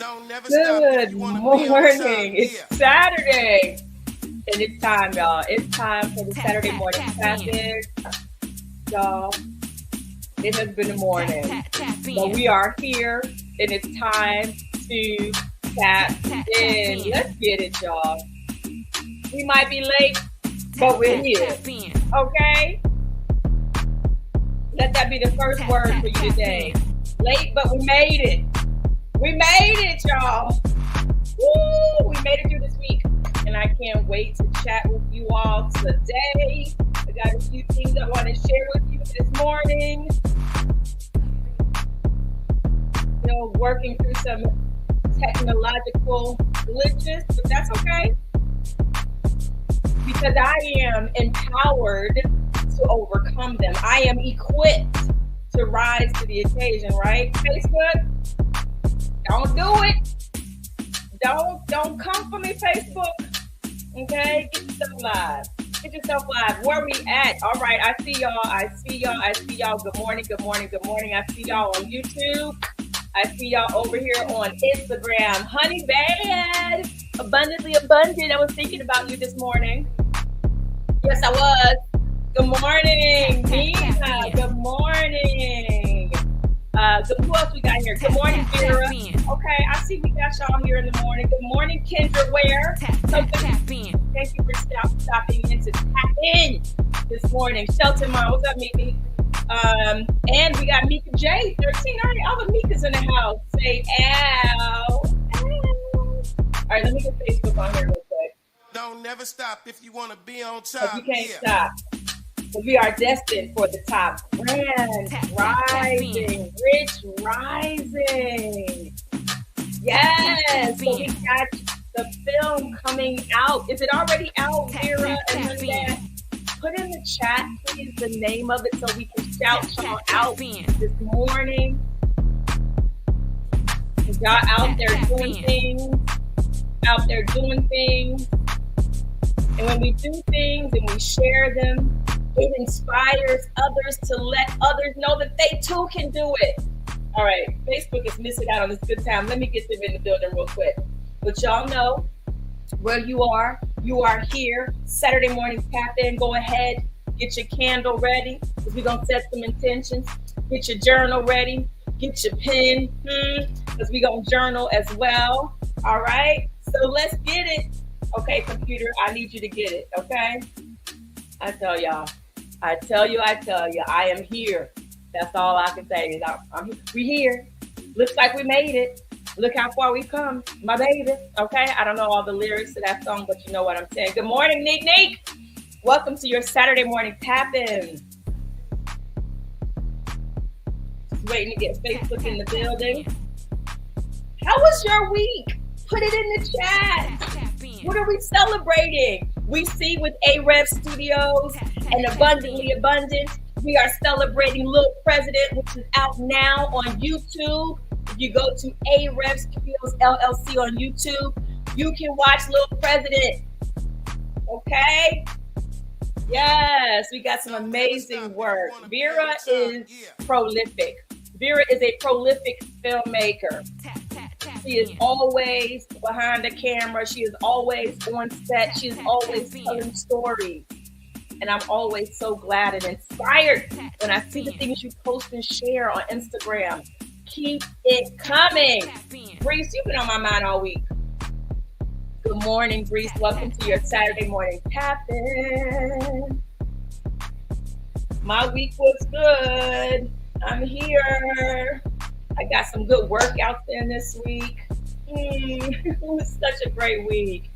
Good morning. It's Saturday. And it's time, y'all. It's time for the Saturday morning traffic. Y'all, it has been a morning. But we are here, and it's time to tap in. Let's get it, y'all. We might be late, but we're here. Okay? Let that be the first word for you today. Late, but we made it. We made it, y'all. Woo! We made it through this week. And I can't wait to chat with you all today. I got a few things I want to share with you this morning. Working through some technological glitches, but that's okay. Because I am empowered to overcome them. I am equipped to rise to the occasion, right? Facebook, don't do it. Don't come for me, Facebook. Okay, get yourself live. Get yourself live. Where we at? All right, I see y'all. Good morning. I see y'all on YouTube. I see y'all over here on Instagram. Honey Bad, abundantly abundant. I was thinking about you this morning. Yes, I was. Good morning, Nina. Good morning. Who else we got here? Good morning, Vera. Okay, I see we got y'all here in the morning. Good morning, Kendra Ware. Thank you for stopping in to tap in this morning. Shelton Mom, what's up, Mika? And we got Mika J, 13. All right, all the Mikas in the house. Say ow. All right, let me get Facebook on here real quick. Don't never stop if you want to be on top. You can't stop. But we are destined for the top. Grand rising, rich rising. Yes. So we got the film coming out. Is it already out, Vera and Linda? Put in the chat, please, the name of it so we can shout y'all out this morning. Y'all out there doing things. And when we do things and we share them, it inspires others to let others know that they too can do it. All right, Facebook is missing out on this good time. Let me get them in the building real quick. But y'all know where you are. You are here. Saturday morning tap in. Go ahead. Get your candle ready because we're going to set some intentions. Get your journal ready. Get your pen because we're going to journal as well. All right. So let's get it. Okay, computer, I need you to get it. Okay. I tell you, I am here. That's all I can say. We here. Looks like we made it. Look how far we've come, my baby. Okay, I don't know all the lyrics to that song, but you know what I'm saying. Good morning, Neek. Welcome to your Saturday morning tap-in. Just waiting to get Facebook in the building. How was your week? Put it in the chat. What are we celebrating? We see with A-Rev Studios and Abundantly Abundant, we are celebrating Little President, which is out now on YouTube. If you go to A-Rev Studios LLC on YouTube, you can watch Little President. Okay? Yes, we got some amazing work. Vera is prolific. Vera is a prolific filmmaker. She is always behind the camera. She is always on set. She is always telling stories. And I'm always so glad and inspired when I see the things you post and share on Instagram. Keep it coming. Breeze, you've been on my mind all week. Good morning, Breeze. Welcome to your Saturday morning tap-in. My week was good. I'm here. I got some good workouts in this week. It was such a great week.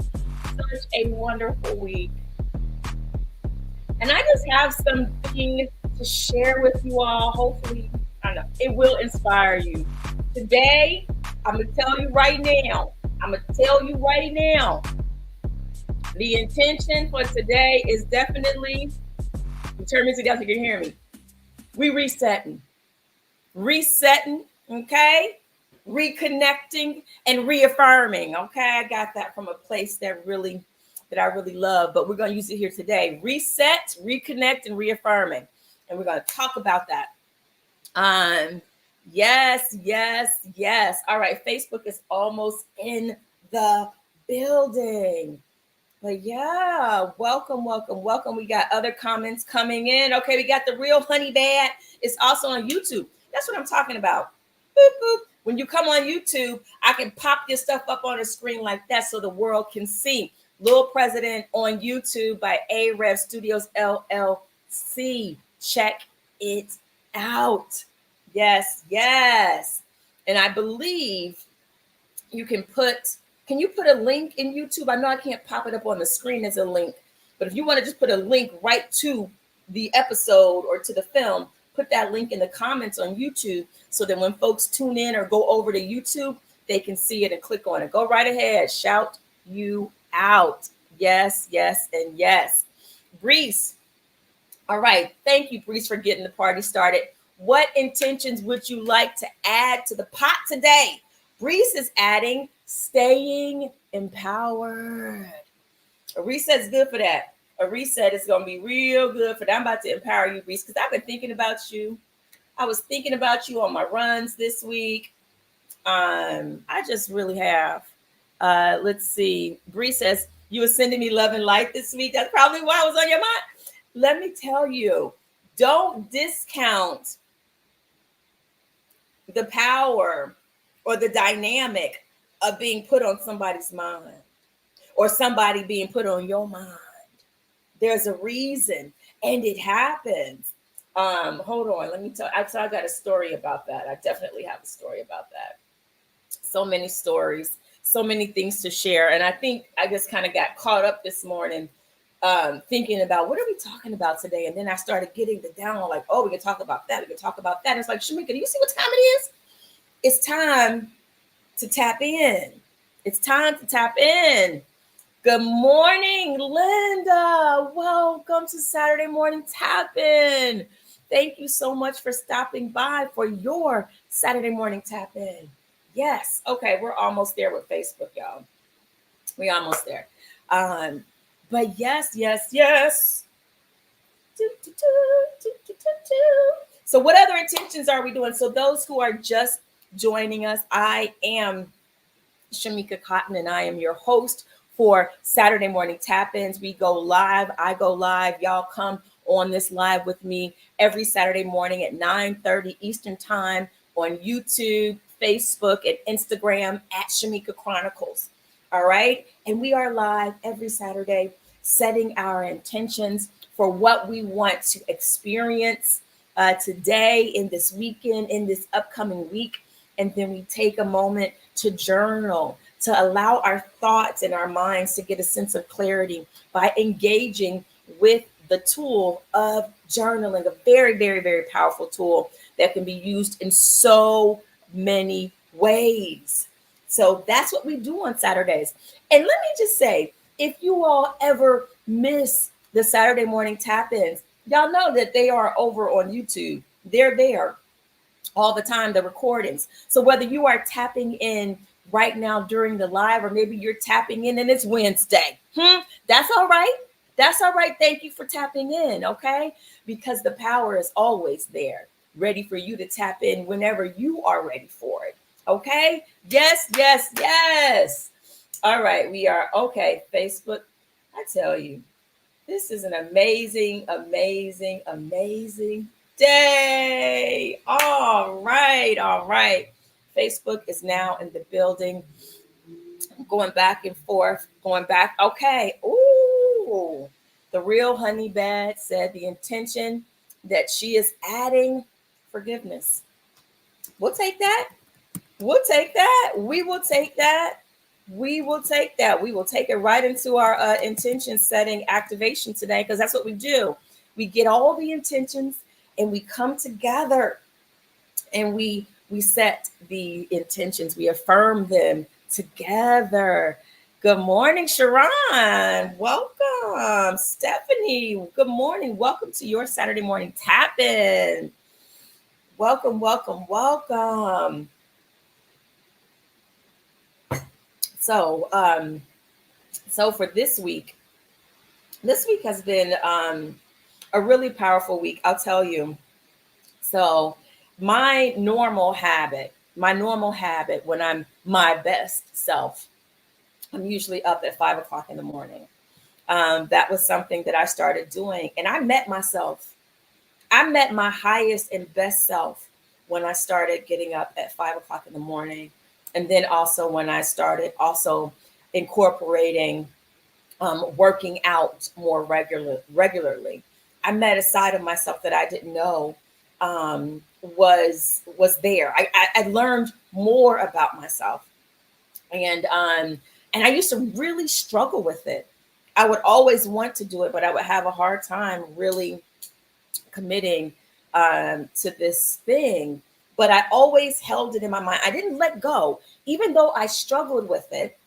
Such a wonderful week. And I just have something to share with you all. Hopefully, I don't know, it will inspire you. Today, I'm going to tell you right now. The intention for today is definitely, turn me together so you can hear me. We resetting, okay? Reconnecting and reaffirming, okay? I got that from a place that I really love, but we're going to use it here today. Reset, reconnect, and reaffirming. And we're going to talk about that. Yes, yes, yes. All right, Facebook is almost in the building. But yeah, welcome, welcome, welcome. We got other comments coming in. Okay, we got the real honey bad. It's also on YouTube. That's what I'm talking about. Boop, boop. When you come on YouTube, I can pop your stuff up on the screen like that so the world can see. Lil President on YouTube by A-Rev Studios LLC. Check it out. Yes, yes. And I believe you can you put a link in YouTube? I know I can't pop it up on the screen as a link, but if you want to just put a link right to the episode or to the film, put that link in the comments on YouTube so that when folks tune in or go over to YouTube, they can see it and click on it. Go right ahead. Shout you out. Yes, yes, and yes. Breeze. All right. Thank you, Breeze, for getting the party started. What intentions would you like to add to the pot today? Breeze is adding staying empowered. A reset's good for that. A reset is going to be real good for that. I'm about to empower you, Breeze, because I've been thinking about you. I was thinking about you on my runs this week. I just really have. Let's see. Bree says, you were sending me love and light this week. That's probably why I was on your mind. Let me tell you, don't discount the power or the dynamic of being put on somebody's mind or somebody being put on your mind. There's a reason, and it happens. Hold on, let me tell. I got a story about that. I definitely have a story about that. So many stories, so many things to share, and I think I just kind of got caught up this morning thinking about what are we talking about today, and then I started getting the down like, oh, we can talk about that. We can talk about that. And it's like, Shamika, do you see what time it is? It's time to tap in. It's time to tap in. Good morning, Linda. Welcome to Saturday Morning Tap-In. Thank you so much for stopping by for your Saturday Morning Tap-In. Yes. Okay, we're almost there with Facebook, y'all. We're almost there. But yes, yes, yes. So what other intentions are we doing? So those who are just joining us, I am Shamika Cotton, and I am your host for Saturday Morning Tap-Ins. We go live. I go live. Y'all come on this live with me every Saturday morning at 9:30 Eastern Time on YouTube, Facebook, and Instagram at Shamika Chronicles. All right. And we are live every Saturday, setting our intentions for what we want to experience today, in this weekend, in this upcoming week. And then we take a moment to journal, to allow our thoughts and our minds to get a sense of clarity by engaging with the tool of journaling, a very, very, very powerful tool that can be used in so many ways. So that's what we do on Saturdays. And let me just say, if you all ever miss the Saturday morning tap-ins, y'all know that they are over on YouTube. They're there all the time, the recordings. So whether you are tapping in right now during the live, or maybe you're tapping in and it's Wednesday, that's all right. That's all right. Thank you for tapping in, okay? Because the power is always there, ready for you to tap in whenever you are ready for it, okay? Yes, yes, yes. All right, we are okay. Facebook, I tell you, this is an amazing, amazing, amazing day. All right, all right. Facebook is now in the building. Going back and forth, going back. Okay. Ooh, the real honey bad said the intention that she is adding forgiveness. We'll take that. We'll take that. We will take that. We will take that. We will take it right into our intention setting activation today, because that's what we do. We get all the intentions and we come together and we set the intentions. We affirm them together. Good morning, Sharon. Welcome. Stephanie, good morning. Welcome to your Saturday morning tap-in. Welcome, welcome, welcome. So for this week has been a really powerful week, I'll tell you. So my normal habit when I'm my best self, I'm usually up at 5 o'clock in the morning. That was something that I started doing, and I met myself. I met my highest and best self when I started getting up at 5 o'clock in the morning, and then also when I started also incorporating working out more regularly. I met a side of myself that I didn't know was there. I learned more about myself, and I used to really struggle with it. I would always want to do it, but I would have a hard time really committing to this thing. But I always held it in my mind. I didn't let go, even though I struggled with it.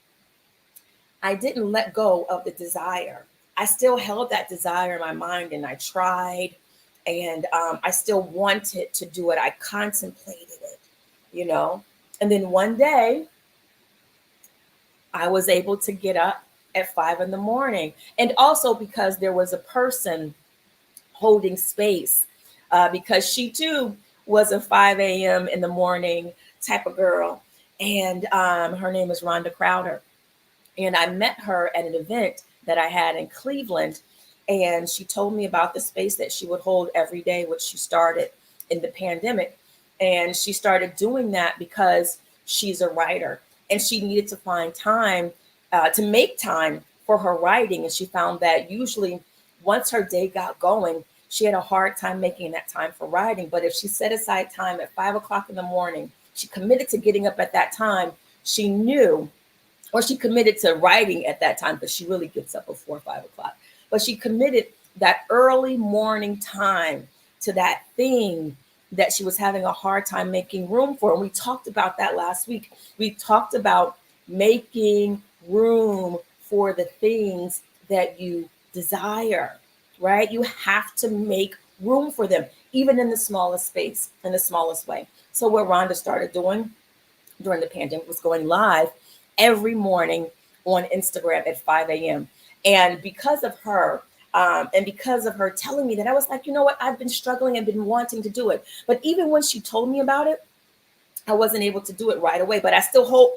I didn't let go of the desire. I still held that desire in my mind, and I tried, and I still wanted to do it. I contemplated it, you know. And then one day, I was able to get up at 5 in the morning, and also because there was a person holding space, because she too was a 5 a.m. in the morning type of girl, and her name is Rhonda Crowder. And I met her at an event that I had in Cleveland. And she told me about the space that she would hold every day, which she started in the pandemic. And she started doing that because she's a writer, and she needed to find time to make time for her writing. And she found that usually once her day got going, she had a hard time making that time for writing. But if she set aside time at 5 o'clock in the morning, she committed to getting up at that time, she knew, or she committed to writing at that time, because she really gets up before 5 o'clock. But she committed that early morning time to that thing that she was having a hard time making room for. And we talked about that last week. We talked about making room for the things that you desire, right? You have to make room for them, even in the smallest space, in the smallest way. So what Rhonda started doing during the pandemic was going live every morning on Instagram at 5 a.m. And because of her, and because of her telling me that, I was like, you know what? I've been struggling and been wanting to do it. But even when she told me about it, I wasn't able to do it right away. But I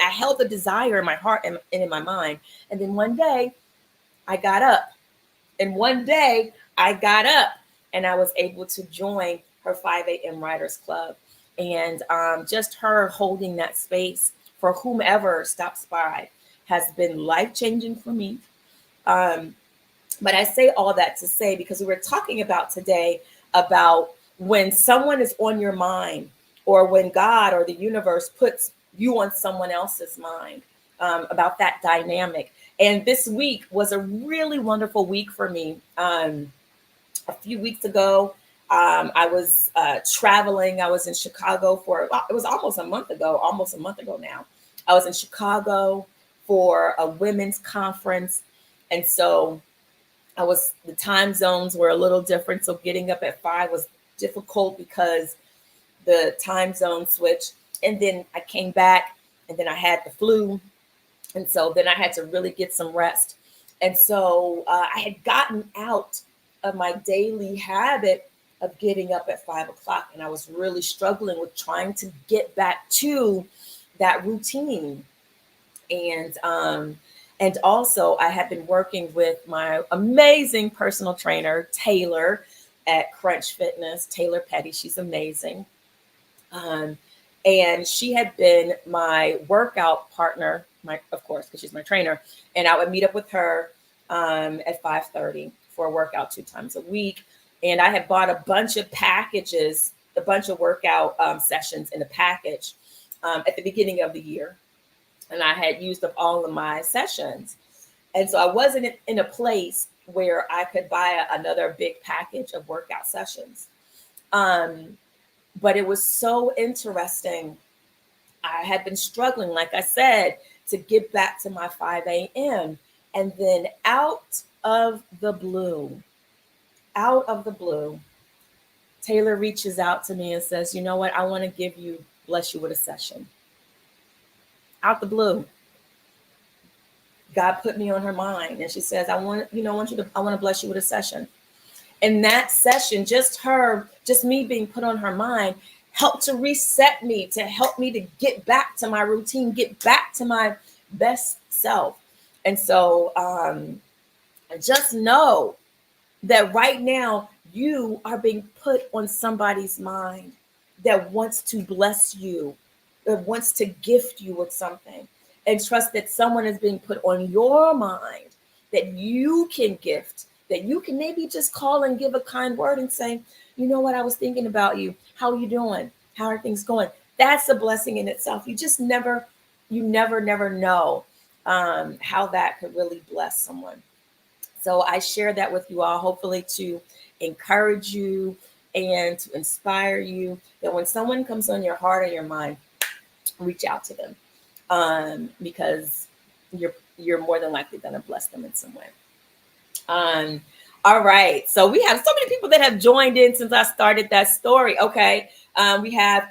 held the desire in my heart and in my mind. And then one day I got up. And one day I got up and I was able to join her 5 a.m. Writers Club. And just her holding that space for whomever stops by has been life changing for me. Um, but I say all that to say, because we were talking about today about when someone is on your mind, or when God or the universe puts you on someone else's mind, about that dynamic. And this week was a really wonderful week for me. A few weeks ago, I was traveling. I was in Chicago it was almost a month ago now. I was in Chicago for a women's conference. And so the time zones were a little different. So getting up at 5 was difficult because the time zone switch. And then I came back, and then I had the flu. And so then I had to really get some rest. And so I had gotten out of my daily habit of getting up at 5 o'clock. And I was really struggling with trying to get back to that routine. And also I had been working with my amazing personal trainer, Taylor, at Crunch Fitness, Taylor Petty. She's amazing. And she had been my workout partner, of course, because she's my trainer. And I would meet up with her at 5:30 for a workout 2 times a week. And I had bought a bunch of packages, a bunch of workout sessions in a package at the beginning of the year. And I had used up all of my sessions. And so I wasn't in a place where I could buy another big package of workout sessions. But it was so interesting. I had been struggling, like I said, to get back to my 5 a.m. And then out of the blue, Taylor reaches out to me and says, you know what? I want to bless you with a session. Out the blue. God put me on her mind, and she says, I want to bless you with a session. And that session, just me being put on her mind, help to reset me, to help me to get back to my routine, get back to my best self. And so just know that right now you are being put on somebody's mind that wants to bless you, that wants to gift you with something. And trust that someone is being put on your mind that you can gift, that you can maybe just call and give a kind word and say, you know what, I was thinking about you. How are you doing? How are things going? That's a blessing in itself. You just never, never know how that could really bless someone. So I share that with you all, hopefully to encourage you and to inspire you that when someone comes on your heart or your mind, reach out to them because you're more than likely going to bless them in some way. All right. So we have so many people that have joined in since I started that story. Okay. We have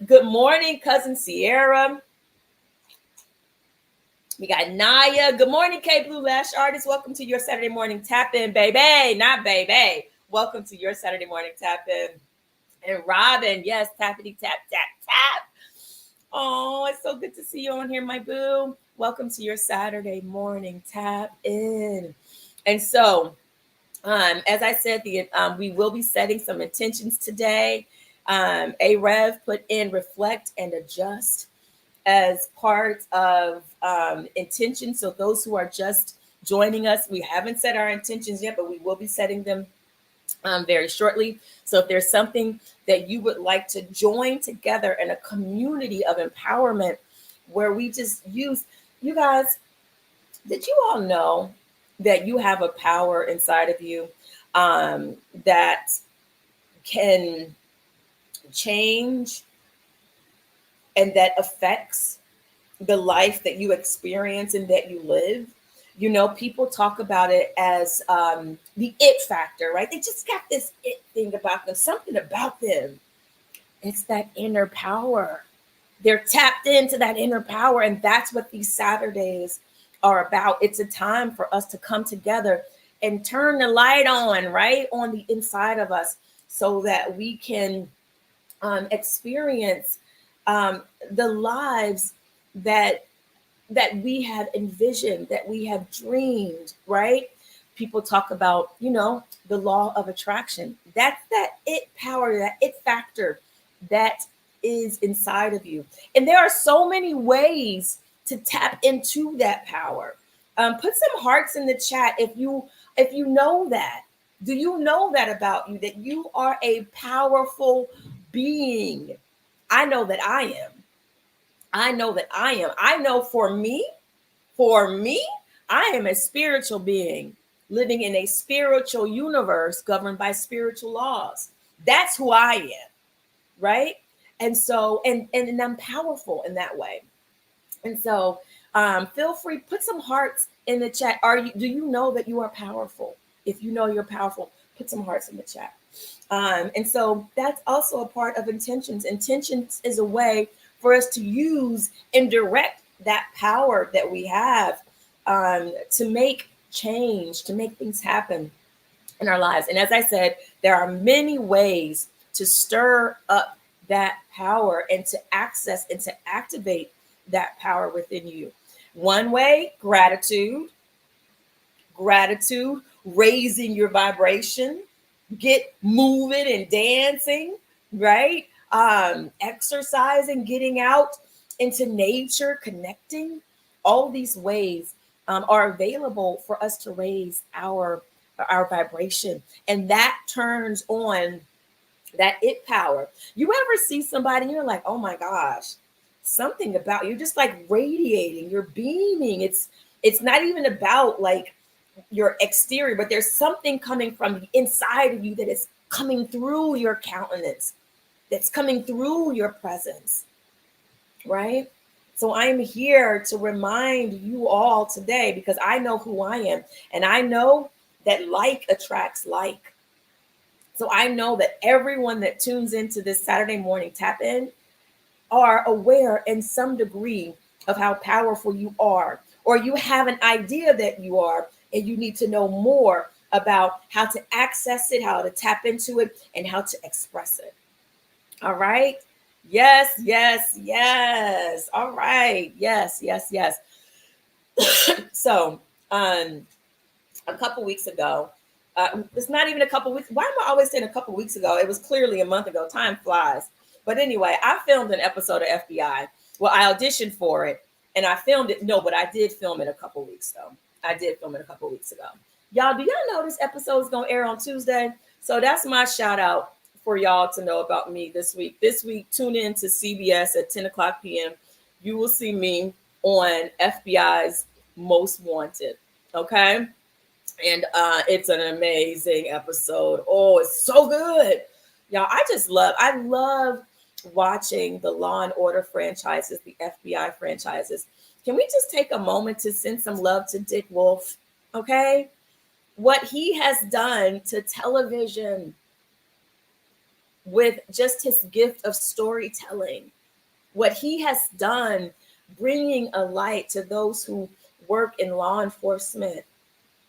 good morning, cousin Sierra. We got Naya. Good morning, K Blue Lash Artist. Welcome to your Saturday morning tap in, baby. Not baby. Welcome to your Saturday morning tap in. And Robin, yes, tappity tap, tap, tap. Oh, it's so good to see you on here, my boo. Welcome to your Saturday morning tap in. And so, as I said, we will be setting some intentions today. A Rev put in reflect and adjust as part of intention. So those who are just joining us, we haven't set our intentions yet, but we will be setting them very shortly. So if there's something that you would like to join together in a community of empowerment where we just use, you guys, did you all know that you have a power inside of you that can change and that affects the life that you experience and that you live? You know, people talk about it as the it factor, right? They just got this it thing about them, something about them. It's that inner power. They're tapped into that inner power. And that's what these Saturdays are about. It's a time for us to come together and turn the light on, right? On the inside of us so that we can experience the lives that we have envisioned, that we have dreamed, right? People talk about, you know, the law of attraction. That's that it power, that it factor that is inside of you. And there are so many ways to tap into that power. Put some hearts in the chat if you know that. Do you know that about you, that you are a powerful being? I know that I am. I know that I am. I know for me, I am a spiritual being living in a spiritual universe governed by spiritual laws. That's who I am, right? And so, and I'm powerful in that way. And so, feel free, put some hearts in the chat. Do you know that you are powerful? If you know you're powerful, put some hearts in the chat. And so that's also a part of intentions. Intentions is a way for us to use and direct that power that we have to make change, to make things happen in our lives. And as I said, there are many ways to stir up that power and to access and to activate that power within you. One way, gratitude, raising your vibration, get moving and dancing, right? Exercising, getting out into nature, connecting. All these ways are available for us to raise our vibration, and that turns on that it power. You ever see somebody and you're like, oh my gosh, something about you, just like radiating, you're beaming. It's not even about like your exterior, but there's something coming from the inside of you that is coming through your countenance, that's coming through your presence, right? So I'm here to remind you all today because I know who I am, and I know that like attracts like. So I know that everyone that tunes into this Saturday morning tap in are aware in some degree of how powerful you are, or you have an idea that you are, and you need to know more about how to access it, how to tap into it, and how to express it. All right. Yes, yes, yes. All right. Yes, yes, yes. So, a couple weeks ago, it's not even a couple weeks. Why am I always saying a couple weeks ago? It was clearly a month ago. Time flies. But anyway, I filmed an episode of FBI. Well, I auditioned for it and I filmed it. No, but I did film it a couple weeks ago. I did film it a couple weeks ago. Y'all, do y'all know this episode is going to air on Tuesday? So that's my shout out for y'all to know about me this week. This week, tune in to CBS at 10 o'clock p.m. You will see me on FBI's Most Wanted. Okay. And it's an amazing episode. Oh, it's so good. Y'all, I love watching the Law and Order franchises, the FBI franchises. Can we just take a moment to send some love to Dick Wolf? Okay? What he has done to television with just his gift of storytelling, what he has done bringing a light to those who work in law enforcement,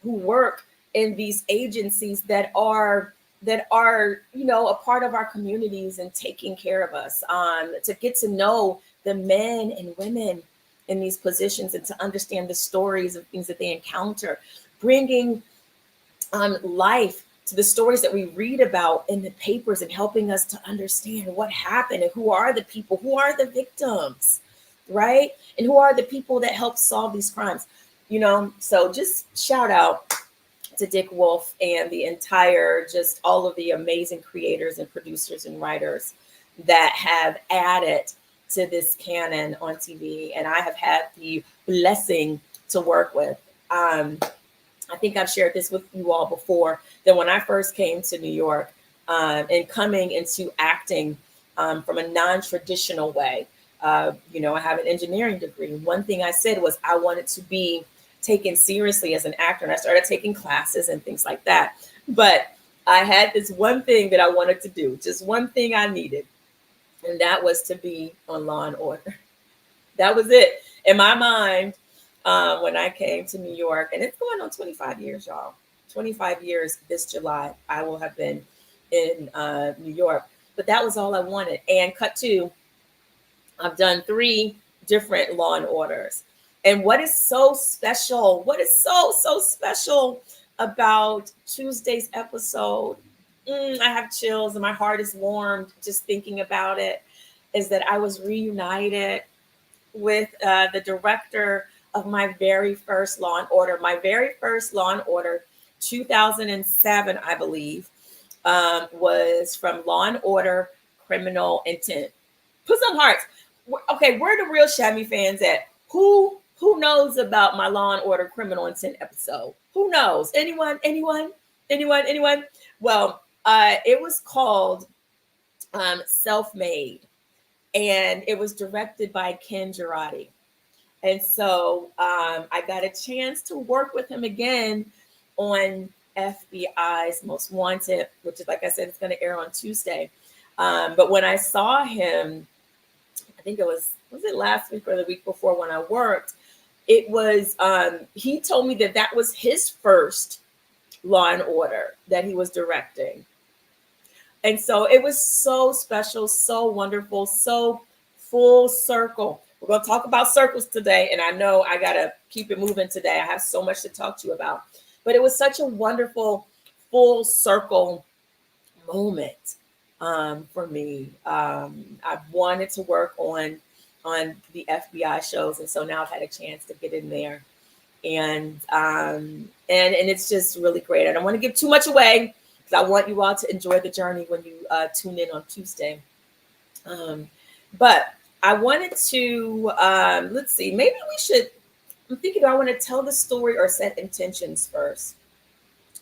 who work in these agencies that are a part of our communities and taking care of us, to get to know the men and women in these positions and to understand the stories of things that they encounter, bringing life to the stories that we read about in the papers and helping us to understand what happened and who are the people, who are the victims, right? And who are the people that help solve these crimes. So just shout out to Dick Wolf and the entire, just all of the amazing creators and producers and writers that have added to this canon on TV. And I have had the blessing to work with. I think I've shared this with you all before, that when I first came to New York, and coming into acting from a non-traditional way, I have an engineering degree. One thing I said was I wanted to be taken seriously as an actor, and I started taking classes and things like that. But I had this one thing that I wanted to do, just one thing I needed, and that was to be on Law and Order. That was it in my mind. When I came to New York, and it's going on 25 years, y'all. 25 years this July, I will have been in New York. But that was all I wanted. And cut to, I've done 3 different Law and Orders. And what is so special, what is so special about Tuesday's episode, I have chills and my heart is warmed just thinking about it, is that I was reunited with the director of my very first Law and Order. My very first Law and Order, 2007, I believe, was from Law and Order Criminal Intent. Put some hearts. Okay, where are the real Shammy fans at? Who knows about my Law and Order Criminal Intent episode? Who knows? Anyone? Well, it was called Self-Made, and it was directed by Ken Girardi. And so I got a chance to work with him again on FBI's Most Wanted, which is, like I said, it's going to air on Tuesday. But when I saw him, I think it was it last week or the week before when I worked, it was, he told me that was his first Law and Order that he was directing. And so it was so special, so wonderful, so full circle. We're going to talk about circles today. And I know I got to keep it moving today. I have so much to talk to you about. But it was such a wonderful full circle moment for me. I've wanted to work on the FBI shows. And so now I've had a chance to get in there. And it's just really great. I don't want to give too much away, because I want you all to enjoy the journey when you tune in on Tuesday. But I wanted to, let's see, maybe we should, I'm thinking, do I want to tell the story or set intentions first?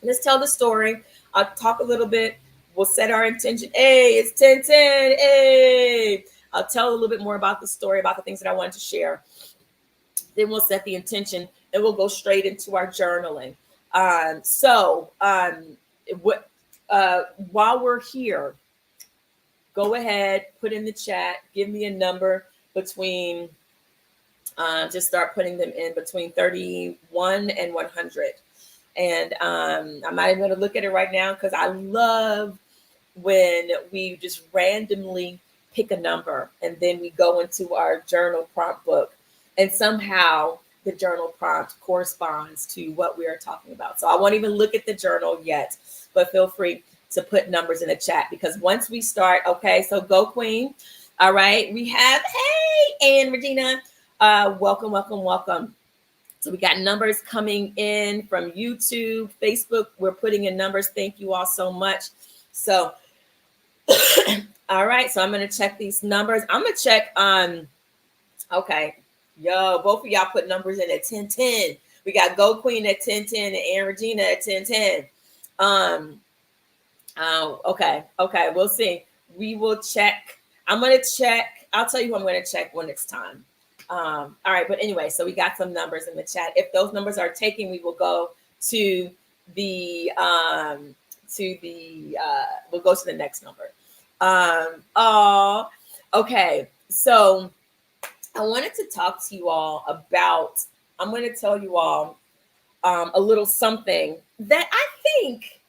Let's tell the story. I'll talk a little bit. We'll set our intention. Hey, it's 10:10. Hey, I'll tell a little bit more about the story, about the things that I wanted to share. Then we'll set the intention and we'll go straight into our journaling. While we're here, go ahead, put in the chat, give me a number between, just start putting them in between 31 and 100. And I'm not even going to look at it right now, because I love when we just randomly pick a number and then we go into our journal prompt book, and somehow the journal prompt corresponds to what we are talking about. So I won't even look at the journal yet, but feel free to put numbers in the chat, because once we start, okay, so go Queen. All right, we have, hey, and Regina, welcome, welcome, welcome. So we got numbers coming in from YouTube, Facebook. We're putting in numbers. Thank you all so much. So, all right. So I'm going to check these numbers. I'm going to check on, okay. Yo, both of y'all put numbers in at 1010. We got Go Queen at 1010 and Ann Regina at 1010. Okay. We'll see. We will check. I'm going to check. I'll tell you who I'm going to check when it's time. All right. But anyway, so we got some numbers in the chat. If those numbers are taken, we will go to the, we'll go to the next number. Okay. So I wanted to talk to you all about, I'm going to tell you all a little something that I think,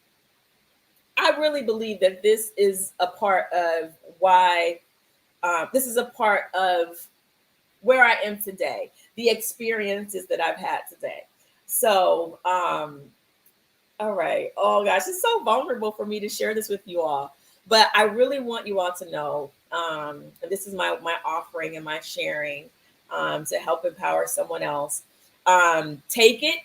I really believe that this is a part of why, this is a part of where I am today, the experiences that I've had today. So, all right. Oh gosh, it's so vulnerable for me to share this with you all, but I really want you all to know, and this is my offering and my sharing to help empower someone else. Take it.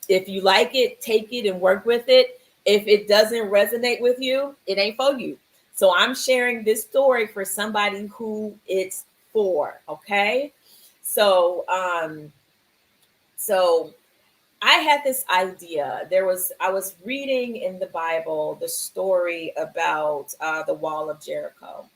If you like it, take it and work with it. If it doesn't resonate with you, it ain't for you. So I'm sharing this story for somebody who it's for. Okay. So, so I had this idea. I was reading in the Bible the story about the Wall of Jericho,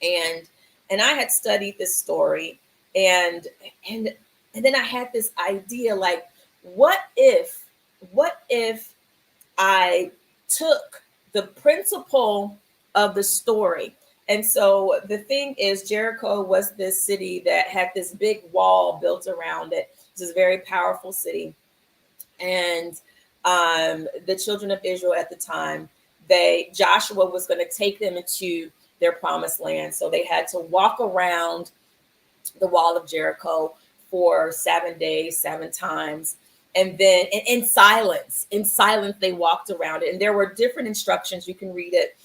and I had studied this story, and then I had this idea, like, what if I took the principle of the story. And so the thing is, Jericho was this city that had this big wall built around it. This is a very powerful city. And the children of Israel at the time, Joshua was going to take them into their promised land. So they had to walk around the wall of Jericho for 7 days, 7 times. And then in silence, they walked around it. And there were different instructions. You can read it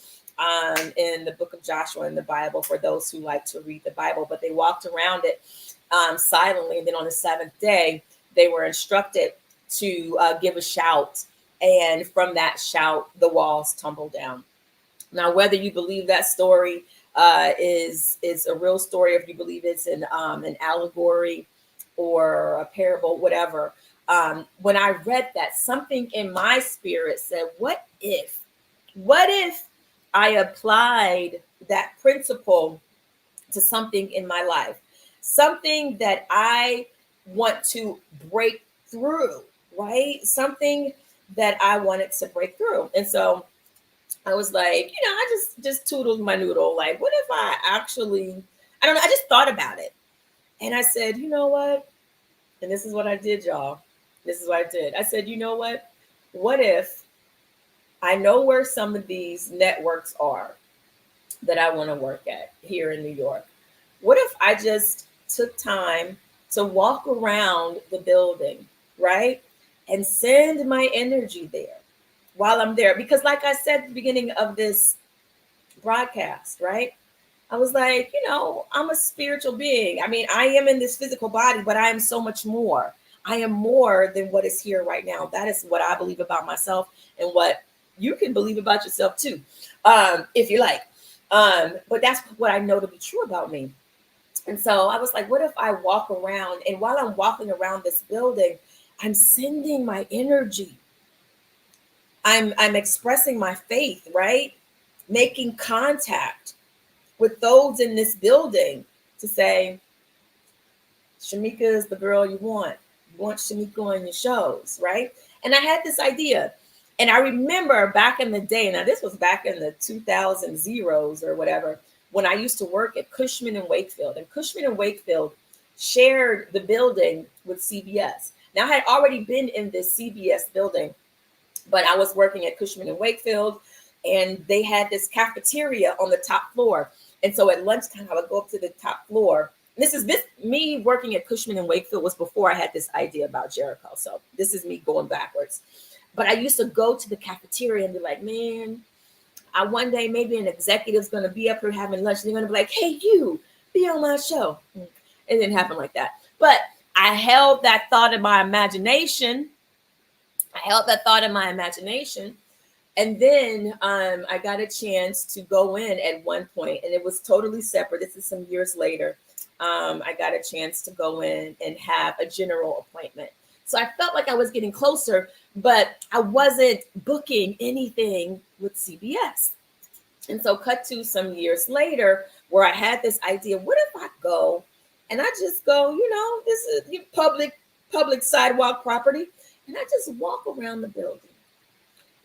in the book of Joshua in the Bible for those who like to read the Bible. But they walked around it silently. And then on the 7th day, they were instructed to give a shout. And from that shout, the walls tumbled down. Now, whether you believe that story is a real story, if you believe it's an allegory or a parable, whatever. When I read that, something in my spirit said, what if I applied that principle to something in my life, something that I want to break through, right? Something that I wanted to break through. And so I was like, I just tootled my noodle. Like, what if I actually, I don't know, I just thought about it. And I said, you know what? And this is what I did, y'all. This is what I did. I said, you know what? What if I know where some of these networks are that I want to work at here in New York? What if I just took time to walk around the building, right? And send my energy there while I'm there? Because like I said at the beginning of this broadcast, right? I was like, I'm a spiritual being. I mean, I am in this physical body, but I am so much more. I am more than what is here right now. That is what I believe about myself, and what you can believe about yourself too, if you like. But that's what I know to be true about me. And so I was like, what if I walk around, and while I'm walking around this building, I'm sending my energy. I'm expressing my faith, right? Making contact with those in this building to say, Shamika is the girl you want. You want Shamika on your shows, right? And I had this idea. And I remember back in the day, now this was back in the 2000 zeros or whatever, when I used to work at Cushman and Wakefield. And Cushman and Wakefield shared the building with CBS. Now, I had already been in this CBS building, but I was working at Cushman and Wakefield. and they had this cafeteria on the top floor. And so at lunchtime, I would go up to the top floor. This me working at Cushman and Wakefield was before I had this idea about Jericho. So this is me going backwards. But I used to go to the cafeteria and be like, man, one day maybe an executive's going to be up here having lunch. And they're going to be like, hey, you, be on my show. It didn't happen like that. But I held that thought in my imagination. And then I got a chance to go in at one point, and it was totally separate. This is some years later. I got a chance to go in and have a general appointment. So I felt like I was getting closer, but I wasn't booking anything with CBS. And so cut to some years later where I had this idea, what if I go and I just go, this is public sidewalk property, and I just walk around the building.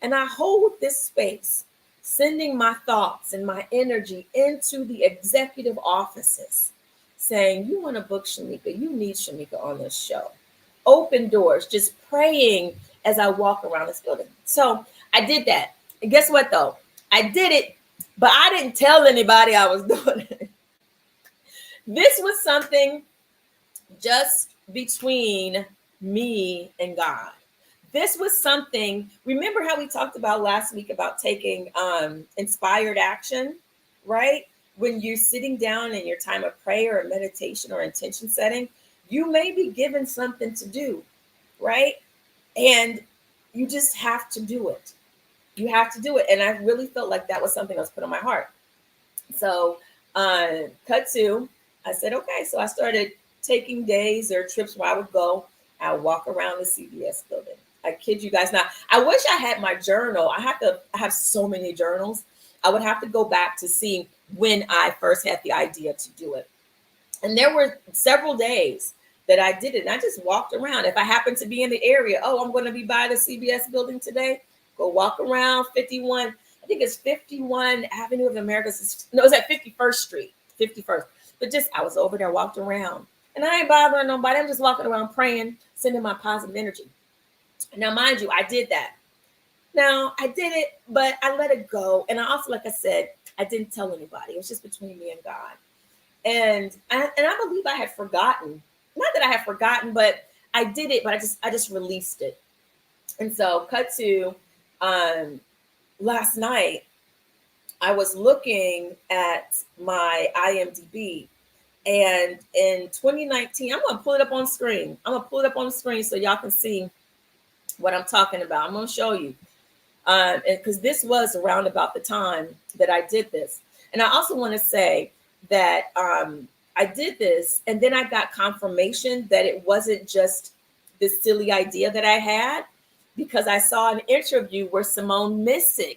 And I hold this space, sending my thoughts and my energy into the executive offices, saying, you want to book Shamika, you need Shamika on this show. Open doors, just praying as I walk around this building. So I did that. And guess what, though? I did it, but I didn't tell anybody I was doing it. This was something just between me and God. This was something, remember how we talked about last week about taking inspired action, right? When you're sitting down in your time of prayer or meditation or intention setting, you may be given something to do, right? And you just have to do it. You have to do it. And I really felt like that was something that was put on my heart. So cut to, I said, okay. So I started taking days or trips where I would go. I would walk around the CBS building. I kid you guys not. I wish I had my journal. I have so many journals. I would have to go back to see when I first had the idea to do it. And there were several days that I did it. And I just walked around. If I happened to be in the area, I'm going to be by the CBS building today. Go walk around 51. I think it's 51 Avenue of the Americas. No, it's at 51st Street, 51st. But I was over there, walked around. And I ain't bothering nobody. I'm just walking around praying, sending my positive energy. Now, mind you, I did that. Now, I did it, but I let it go. And I also, like I said, I didn't tell anybody. It was just between me and God. And I believe I had forgotten. Not that I had forgotten, but I did it, but I just released it. And so cut to last night, I was looking at my IMDb. And in 2019, I'm going to pull it up on screen. So y'all can see what I'm talking about. I'm going to show you. Because this was around about the time that I did this. And I also want to say that I did this, and then I got confirmation that it wasn't just this silly idea that I had, because I saw an interview where Simone is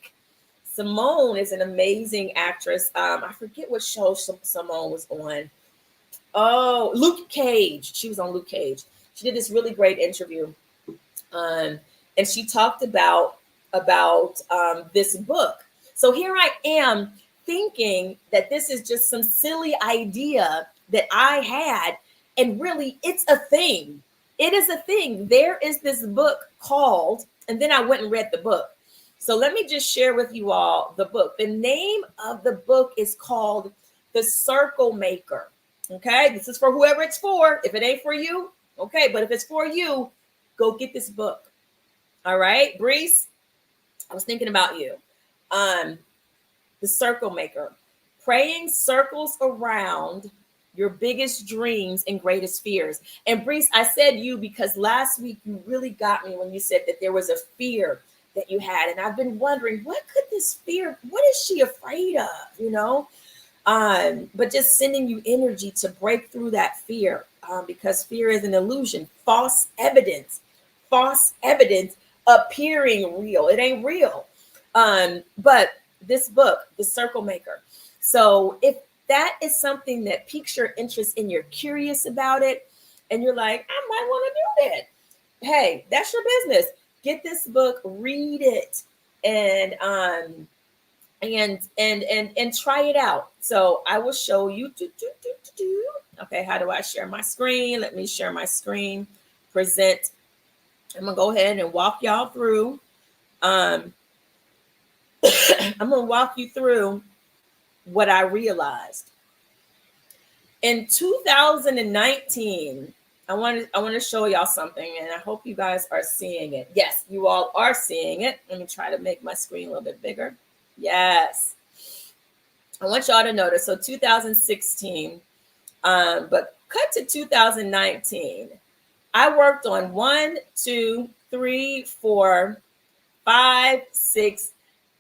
an amazing actress. I forget what show Simone was on. Oh, Luke Cage. She was on Luke Cage. She did this really great interview. And she talked about this book. So here I am thinking that this is just some silly idea that I had. And really, it's a thing. It is a thing. There is this book called, and then I went and read the book. So let me just share with you all the book. The name of the book is called The Circle Maker. Okay, this is for whoever it's for. If it ain't for you, okay, but if it's for you, go get this book. All right, Brees, I was thinking about you. The Circle Maker, praying circles around your biggest dreams and greatest fears. And Brees, I said you because last week you really got me when you said that there was a fear that you had. And I've been wondering, what could this fear, what is she afraid of, but just sending you energy to break through that fear, because fear is an illusion, false evidence appearing real. It ain't real. But this book, The Circle Maker. So if that is something that piques your interest and you're curious about it, and you're like, I might want to do that. Hey, that's your business. Get this book, read it, and try it out. So I will show you. Okay, how do I share my screen? Let me share my screen. Present. I'm gonna go ahead and walk y'all through. I'm going to walk you through what I realized. In 2019, I want to show y'all something, and I hope you guys are seeing it. Yes, you all are seeing it. Let me try to make my screen a little bit bigger. Yes. I want y'all to notice. So 2016, but cut to 2019. I worked on 1, 2, 3, 4, 5, 6,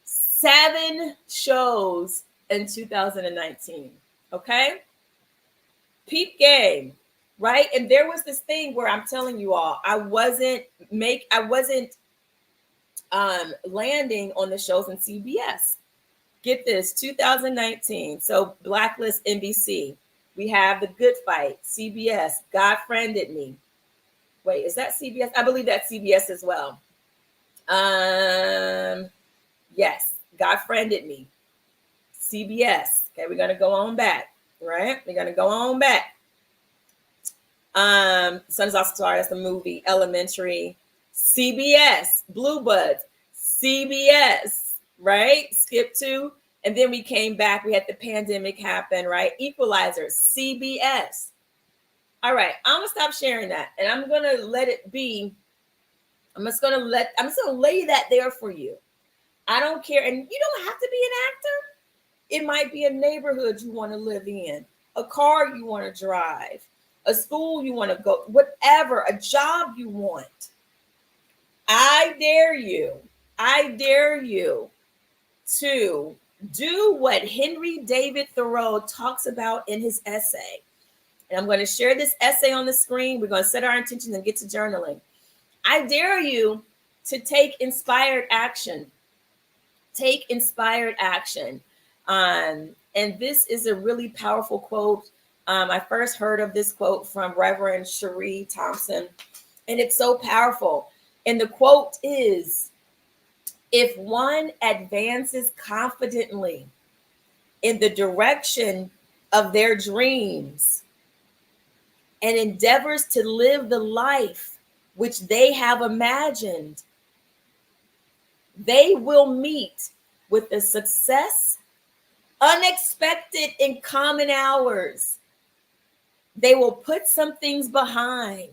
7 shows in 2019. Okay? Peep game, right? And there was this thing where I'm telling you all, I wasn't landing on the shows in CBS. Get this, 2019. So Blacklist, NBC. We have The Good Fight, CBS. God Friended Me. Wait, is that CBS? I believe that's CBS as well. Yes, God Friended Me, CBS. Okay, we're gonna go on back, right? We're gonna go on back. Sons of Stars, that's the movie. Elementary, CBS. Blue Buds, CBS, right? Skip 2, and then we came back. We had the pandemic happen, right? Equalizer, CBS. All right, I'm gonna stop sharing that, and I'm gonna let it be. I'm just gonna lay that there for you. I don't care, and you don't have to be an actor. It might be a neighborhood you want to live in, a car you want to drive, a school you want to go, whatever, a job you want. I dare you to do what Henry David Thoreau talks about in his essay. And I'm going to share this essay on the screen. We're going to set our intentions and get to journaling. I dare you to take inspired action. Take inspired action. And this is a really powerful quote. I first heard of this quote from Reverend Cherie Thompson, and it's so powerful. And the quote is, if one advances confidently in the direction of their dreams and endeavors to live the life which they have imagined, they will meet with the success unexpected in common hours. They will put some things behind.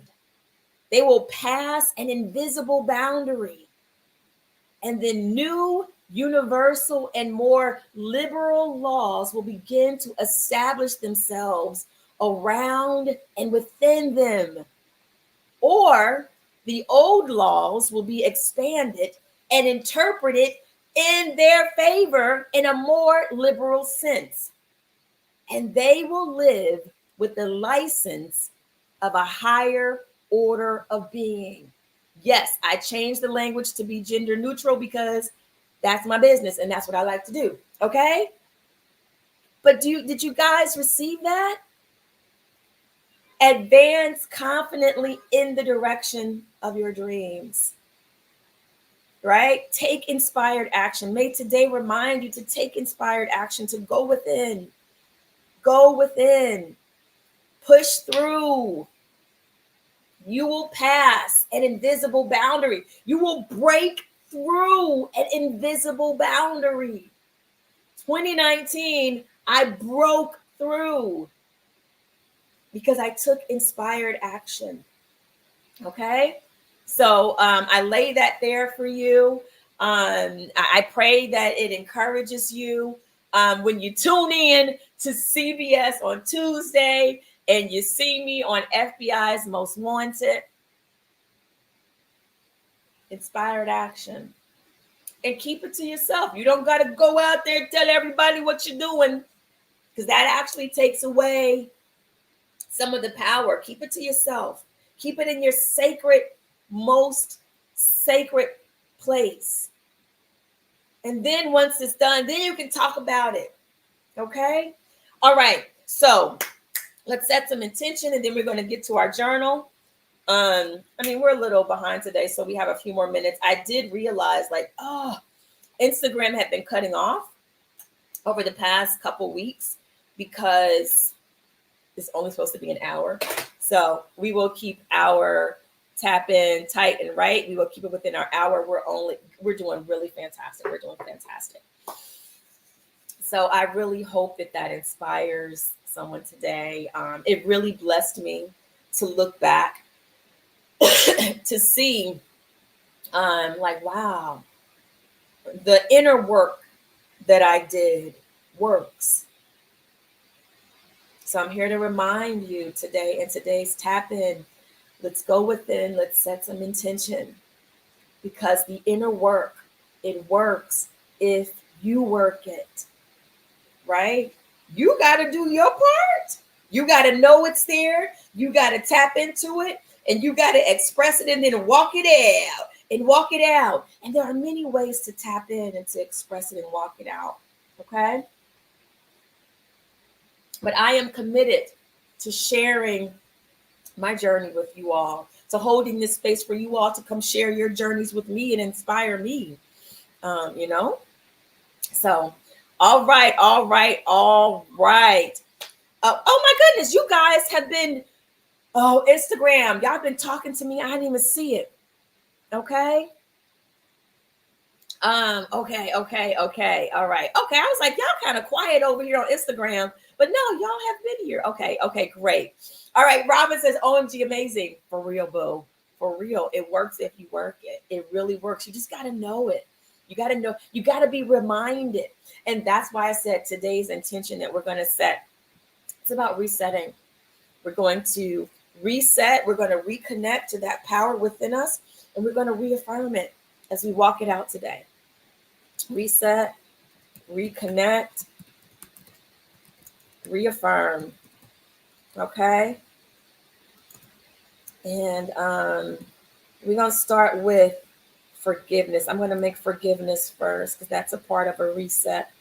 They will pass an invisible boundary. And then new, universal, and more liberal laws will begin to establish themselves around and within them. Or the old laws will be expanded and interpreted in their favor in a more liberal sense. And they will live with the license of a higher order of being. Yes, I changed the language to be gender neutral because that's my business and that's what I like to do. Okay? But did you guys receive that? Advance confidently in the direction of your dreams. Right? Take inspired action. May today remind you to take inspired action, to go within. Go within. Push through. You will pass an invisible boundary. You will break through an invisible boundary. 2019, I broke through because I took inspired action. Okay? So I lay that there for you. I pray that it encourages you when you tune in to CBS on Tuesday and you see me on FBI's Most Wanted. Inspired action. And keep it to yourself. You don't got to go out there and tell everybody what you're doing, because that actually takes away some of the power. Keep it to yourself. Keep it in your sacred, most sacred place. And then once it's done, then you can talk about it. Okay? All right. So let's set some intention, and then we're going to get to our journal. We're a little behind today, so we have a few more minutes. I did realize, Instagram had been cutting off over the past couple weeks because it's only supposed to be an hour. So we will keep our tap in, tighten, right? We will keep it within our hour. We're doing really fantastic. We're doing fantastic. So I really hope that that inspires someone today. It really blessed me to look back to see, like, wow, the inner work that I did works. So I'm here to remind you today in today's tap in, let's go within, let's set some intention because the inner work, it works if you work it, right? You got to do your part. You got to know it's there. You got to tap into it and you got to express it and then walk it out and walk it out. And there are many ways to tap in and to express it and walk it out. Okay. But I am committed to sharing my journey with you all, to holding this space for you all to come share your journeys with me and inspire me. You know? So, all right, all right, all right. Oh my goodness, you guys have been, oh, Instagram, y'all been talking to me. I didn't even see it. Okay. Okay. All right. Okay. I was like, y'all kind of quiet over here on Instagram, but no, y'all have been here. Okay, great. All right. Robin says, OMG, amazing. For real, boo. For real. It works if you work it. It really works. You just got to know it. You got to know, you got to be reminded. And that's why I said today's intention that we're going to set. It's about resetting. We're going to reset. We're going to reconnect to that power within us. And we're going to reaffirm it as we walk it out today. Reset, reconnect, reaffirm. Okay. And we're going to start with forgiveness. I'm going to make forgiveness first because that's a part of a reset.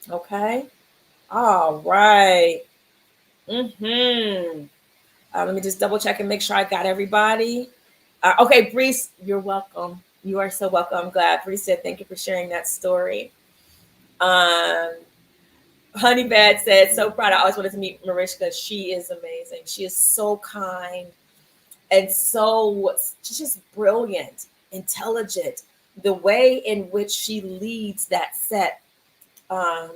Okay. All right. Let me just double check and make sure I got everybody. Okay, Brees, you're welcome. You are so welcome. I'm glad. Brees said, thank you for sharing that story. Honey Bad said, so proud. I always wanted to meet Mariska. She is amazing. She is so kind and so just brilliant, intelligent. The way in which she leads that set,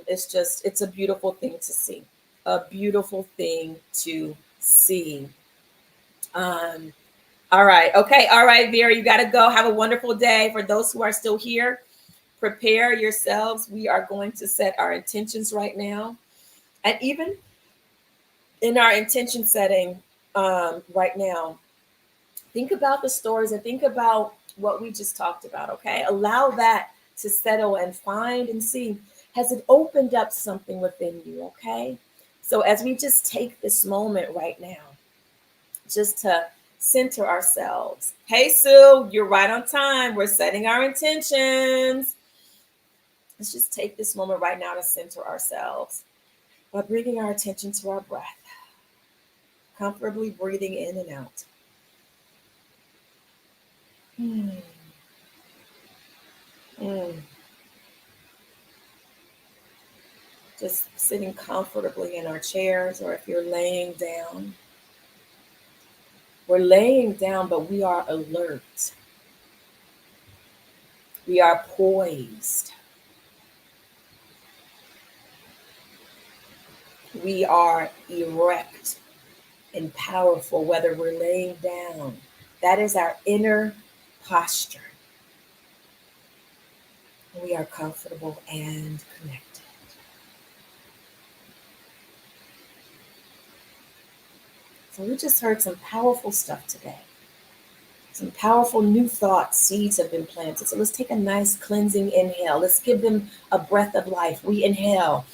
it's a beautiful thing to see. A beautiful thing to see. All right. Okay. All right, Vera, you got to go. Have a wonderful day. For those who are still here, prepare yourselves. We are going to set our intentions right now. And even in our intention setting right now, think about the stories and think about what we just talked about. Okay. Allow that to settle and find and see, has it opened up something within you? Okay. So as we just take this moment right now, just to center ourselves. Hey, Sue, you're right on time. We're setting our intentions. Let's just take this moment right now to center ourselves by bringing our attention to our breath, comfortably breathing in and out. Just sitting comfortably in our chairs, or if you're laying down. We're laying down, but we are alert. We are poised. We are erect and powerful, whether we're laying down. That is our inner posture. We are comfortable and connected. So we just heard some powerful stuff today. Some powerful new thoughts, seeds have been planted. So let's take a nice cleansing inhale. Let's give them a breath of life. We inhale.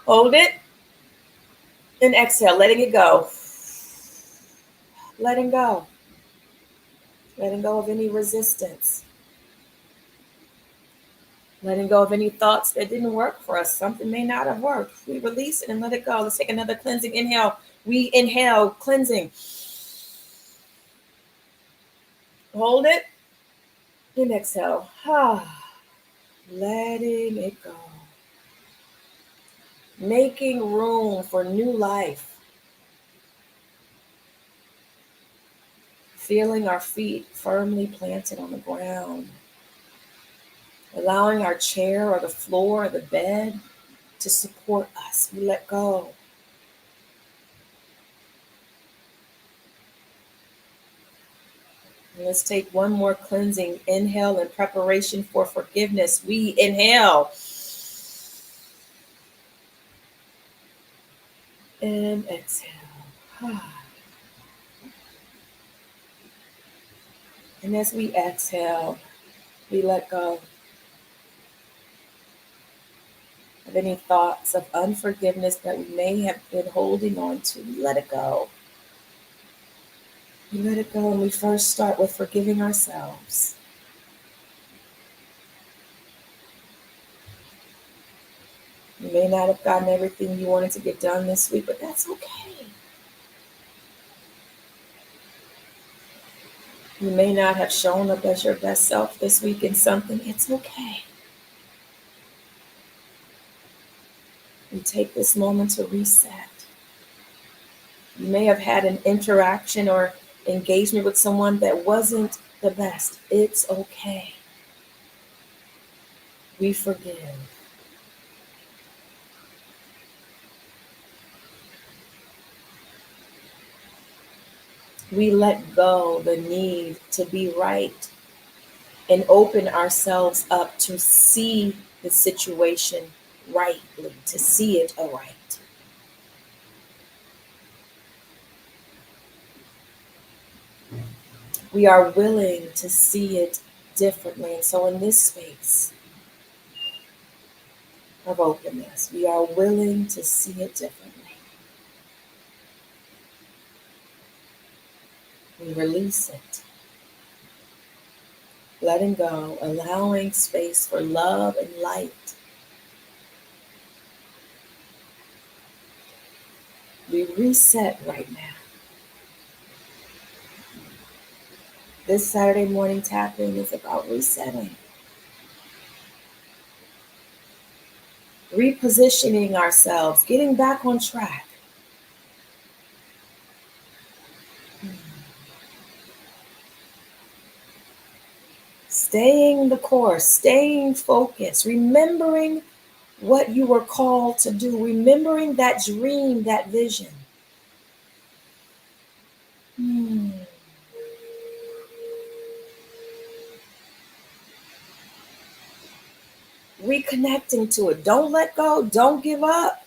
Hold it. And exhale, letting it go. Letting go. Letting go of any resistance. Letting go of any thoughts that didn't work for us. Something may not have worked. We release it and let it go. Let's take another cleansing inhale. We inhale, cleansing. Hold it. And exhale. Letting it go. Making room for new life. feeling our feet firmly planted on the ground, allowing our chair or the floor or the bed to support us. We let go. And let's take one more cleansing inhale in preparation for forgiveness. We inhale. And exhale. And as we exhale, we let go of any thoughts of unforgiveness that we may have been holding on to. We let it go. We let it go, and we first start with forgiving ourselves. You may not have gotten everything you wanted to get done this week, but that's okay. You may not have shown up as your best self this week in something. It's okay. We take this moment to reset. You may have had an interaction or engagement with someone that wasn't the best. It's okay. We forgive. We let go the need to be right and open ourselves up to see the situation rightly, to see it aright. We are willing to see it differently. And so in this space of openness, we are willing to see it differently. We release it. Letting go, allowing space for love and light. We reset right now. This Saturday morning tapping is about resetting. Repositioning ourselves, getting back on track. Staying the course, staying focused, remembering what you were called to do, remembering that dream, that vision. Reconnecting to it. Don't let go. Don't give up.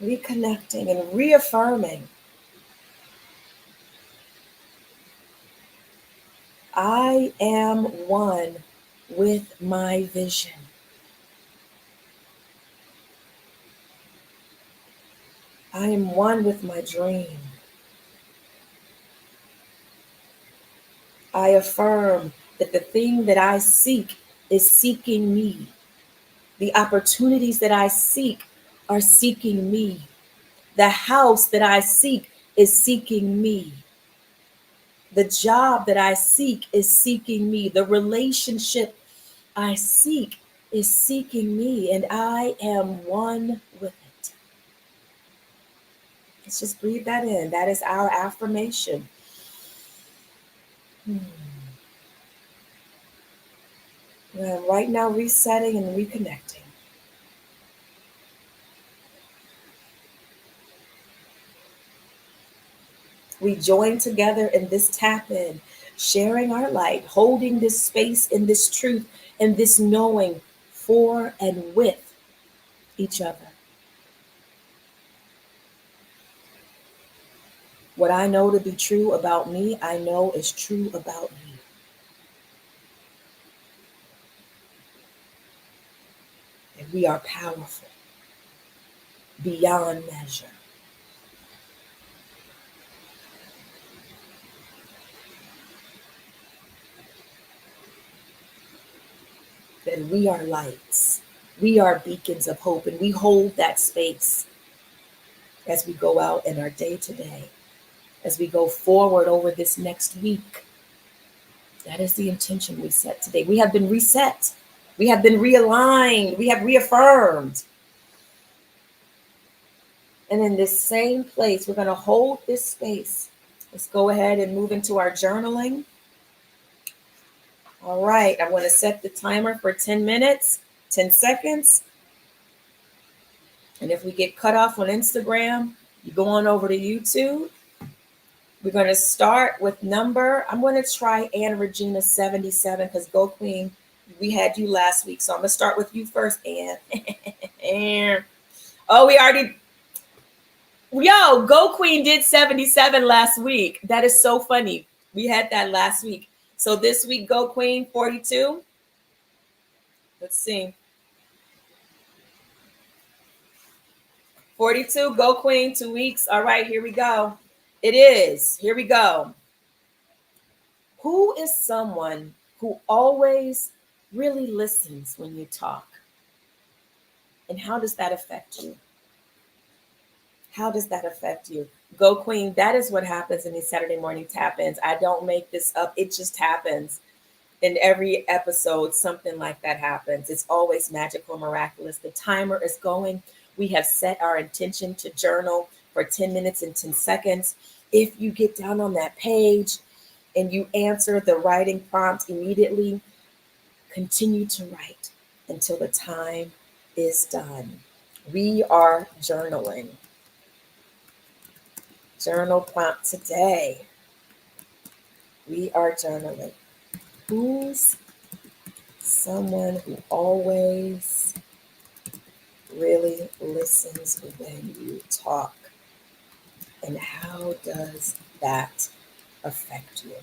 Reconnecting and reaffirming. I am one with my vision. I am one with my dream. I affirm that the thing that I seek is seeking me. The opportunities that I seek are seeking me. The house that I seek is seeking me. The job that I seek is seeking me. The relationship I seek is seeking me, and I am one with it. Let's just breathe that in. That is our affirmation. Right now, resetting and reconnecting. We join together in this tap in, sharing our light, holding this space in this truth and this knowing for and with each other. What I know to be true about me, I know is true about you. And we are powerful beyond measure. That we are lights. We are beacons of hope, and we hold that space as we go out in our day to day, as we go forward over this next week. That is the intention we set today. We have been reset. We have been realigned. We have reaffirmed. And in this same place, we're going to hold this space. Let's go ahead and move into our journaling. All right, I'm going to set the timer for 10 minutes, 10 seconds. And if we get cut off on Instagram, you go on over to YouTube. We're going to start with number. I'm going to try Ann Regina 77 because Go Queen, we had you last week. So I'm going to start with you first, Ann. And oh, we already, yo, Go Queen did 77 last week. That is so funny. We had that last week. So this week, Go Queen 42. Let's see. 42, Go Queen, 2 weeks. All right, here we go. It is. Here we go. Who is someone who always really listens when you talk? And how does that affect you? How does that affect you? Go Queen, that is what happens in these Saturday morning tap-ins. I don't make this up. It just happens. In every episode, something like that happens. It's always magical, miraculous. The timer is going. We have set our intention to journal for 10 minutes and 10 seconds. If you get down on that page and you answer the writing prompt immediately, continue to write until the time is done. We are journaling. Journal prompt today. We are journaling. Who's someone who always really listens when you talk? And how does that affect you?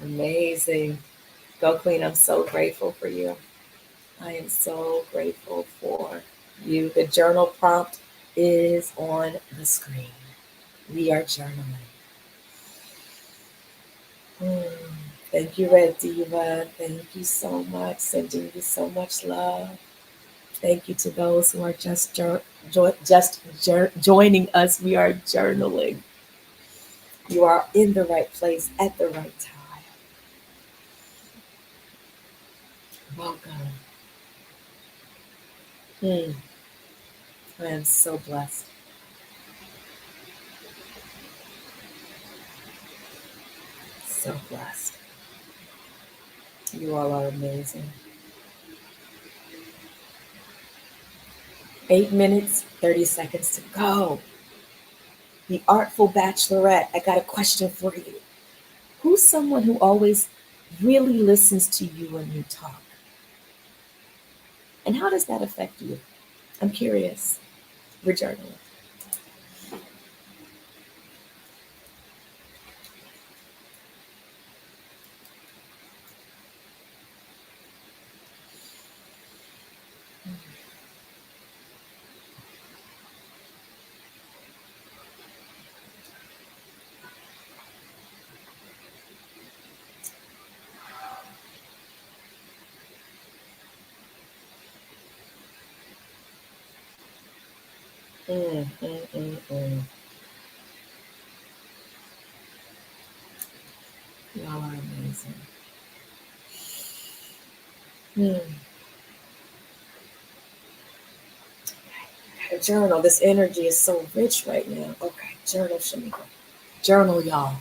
Amazing. Go Queen, I'm so grateful for you. I am so grateful for you. The journal prompt is on the screen. We are journaling. Thank you, Red Diva. Thank you so much. Sending you so much love. Thank you to those who are just joining us. We are journaling. You are in the right place at the right time. Welcome. I am so blessed. So blessed. You all are amazing. 8 minutes, 30 seconds to go. The Artful Bachelorette, I got a question for you. Who's someone who always really listens to you when you talk? And how does that affect you? I'm curious. We're journaling. Y'all are amazing. A journal. This energy is so rich right now. Okay, journal, Shamika. Journal, y'all.